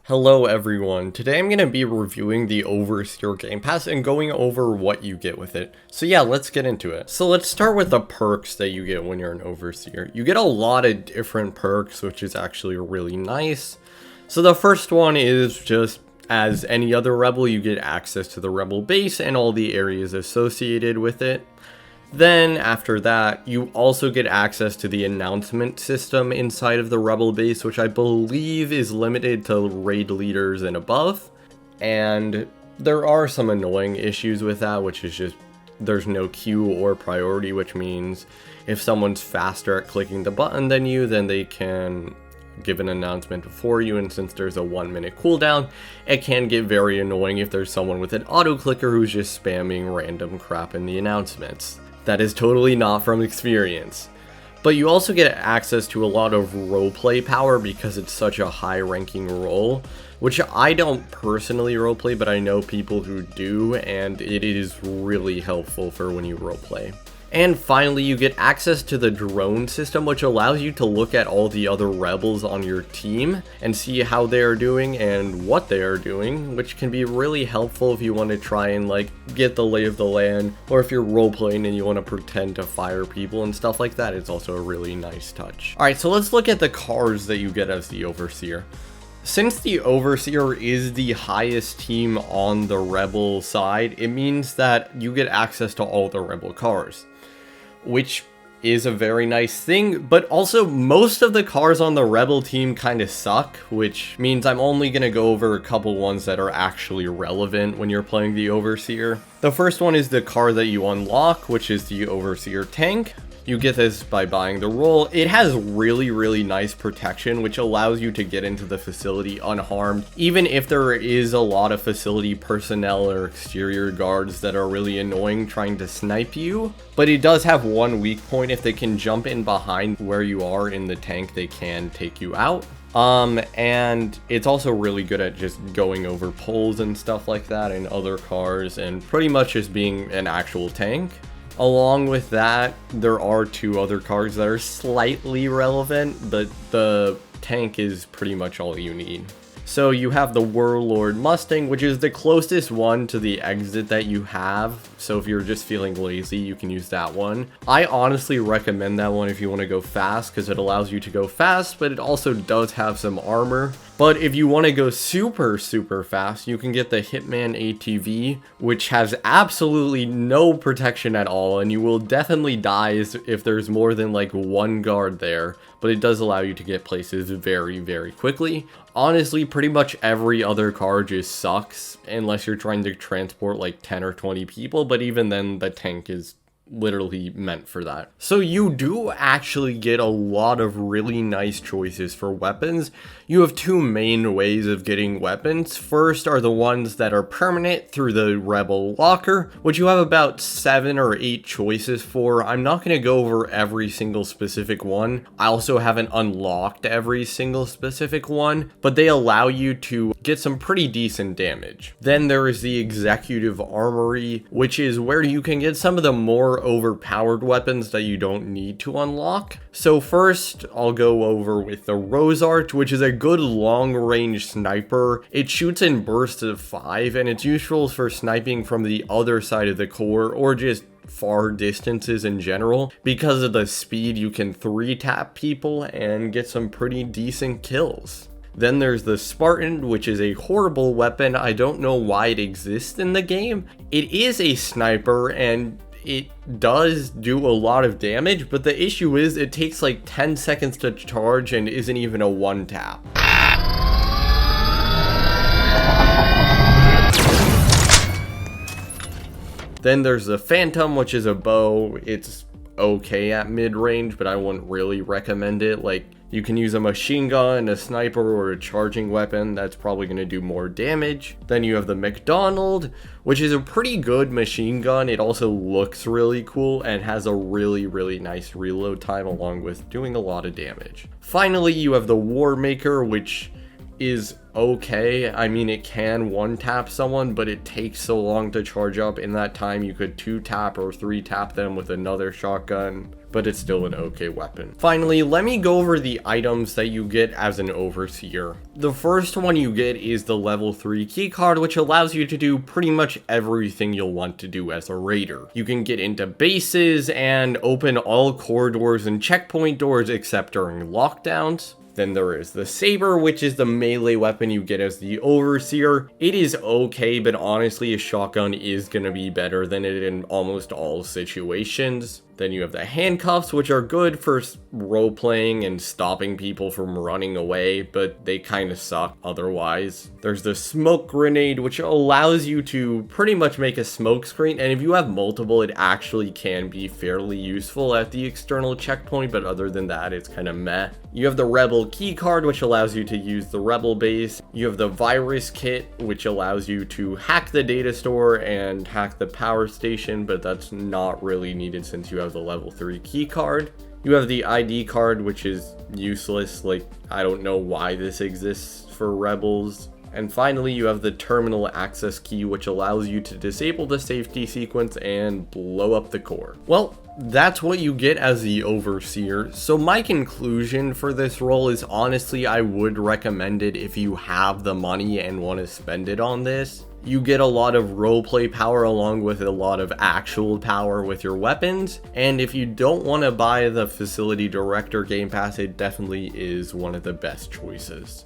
Hello everyone, today I'm going to be reviewing the Overseer Gamepass and going over what you get with it. So yeah, let's get into it. So let's start with the perks that you get when you're an Overseer. You get a lot of different perks, which is actually really nice. So the first one is just, as any other Rebel, you get access to the Rebel base and all the areas associated with it. Then after that, you also get access to the announcement system inside of the Rebel base, which I believe is limited to raid leaders and above. And there are some annoying issues with that, which is just there's no queue or priority, which means if someone's faster at clicking the button than you, then they can give an announcement before you, and since there's a 1-minute cooldown, it can get very annoying if there's someone with an auto clicker who's just spamming random crap in the announcements. That is totally not from experience. But you also get access to a lot of roleplay power because it's such a high ranking role, which I don't personally roleplay, but I know people who do, and it is really helpful for when you roleplay. And finally, you get access to the drone system, which allows you to look at all the other rebels on your team and see how they are doing and what they are doing, which can be really helpful if you want to try and get the lay of the land, or if you're roleplaying and you want to pretend to fire people and stuff like that. It's also a really nice touch. Alright, so let's look at the cars that you get as the Overseer. Since the Overseer is the highest team on the Rebel side, it means that you get access to all the Rebel cars, which is a very nice thing, but also most of the cars on the Rebel team kind of suck, which means I'm only going to go over a couple ones that are actually relevant when you're playing the Overseer. The first one is the car that you unlock, which is the Overseer tank. You get this by buying the role. It has really nice protection, which allows you to get into the facility unharmed, even if there is a lot of facility personnel or exterior guards that are really annoying trying to snipe you. But it does have one weak point. If they can jump in behind where you are in the tank, they can take you out. And it's also really good at just going over poles and stuff like that in other cars, and pretty much just being an actual tank. Along with that, there are two other cars that are slightly relevant, but the tank is pretty much all you need. So you have the Warlord Mustang, which is the closest one to the exit that you have. So if you're just feeling lazy, you can use that one. I honestly recommend that one if you want to go fast, because it allows you to go fast, but it also does have some armor. But if you want to go super fast, you can get the Hitman ATV, which has absolutely no protection at all, and you will definitely die if there's more than one guard there, but it does allow you to get places very quickly. Honestly, pretty much every other car just sucks, unless you're trying to transport 10 or 20 people, but even then the tank is literally meant for that. So you do actually get a lot of really nice choices for weapons. You have two main ways of getting weapons. First are the ones that are permanent through the Rebel locker, which you have about 7 or 8 choices for. I'm not going to go over every single specific one. I also haven't unlocked every single specific one, but they allow you to get some pretty decent damage. Then there is the Executive Armory, which is where you can get some of the more overpowered weapons that you don't need to unlock. So first, I'll go over with the Rose Arch, which is a good long-range sniper. It shoots in bursts of 5, and it's useful for sniping from the other side of the core, or just far distances in general. Because of the speed, you can 3-tap people and get some pretty decent kills. Then there's the Spartan, which is a horrible weapon. I don't know why it exists in the game. It is a sniper, and it does do a lot of damage, but the issue is it takes 10 seconds to charge and isn't even a 1-tap. Then there's the Phantom, which is a bow. It's okay at mid-range, but I wouldn't really recommend it. You can use a machine gun, a sniper, or a charging weapon. That's probably going to do more damage. Then you have the McDonald, which is a pretty good machine gun. It also looks really cool and has a really nice reload time, along with doing a lot of damage. Finally, you have the War Maker, which is okay. I mean, it can one tap someone, but it takes so long to charge up. In that time, you could 2-tap or 3-tap them with another shotgun, but it's still an okay weapon. Finally, let me go over the items that you get as an overseer. The first one you get is the level 3 keycard, which allows you to do pretty much everything you'll want to do as a raider. You can get into bases and open all corridors and checkpoint doors except during lockdowns. Then there is the saber, which is the melee weapon you get as the overseer. It is okay, but honestly, a shotgun is gonna be better than it in almost all situations. Then you have the handcuffs, which are good for role-playing and stopping people from running away, but they kind of suck otherwise. There's the smoke grenade, which allows you to pretty much make a smoke screen, and if you have multiple, it actually can be fairly useful at the external checkpoint, but other than that, it's kind of meh. You have the rebel keycard, which allows you to use the rebel base. You have the virus kit, which allows you to hack the data store and hack the power station, but that's not really needed since you have the level 3 key card. You have the ID card, which is useless. Like, I don't know why this exists for rebels. And finally, you have the terminal access key, which allows you to disable the safety sequence and blow up the core. Well, that's what you get as the overseer. So my conclusion for this role is, honestly, I would recommend it if you have the money and want to spend it on this. You get a lot of roleplay power along with a lot of actual power with your weapons. And if you don't want to buy the Facility Director Game Pass, it definitely is one of the best choices.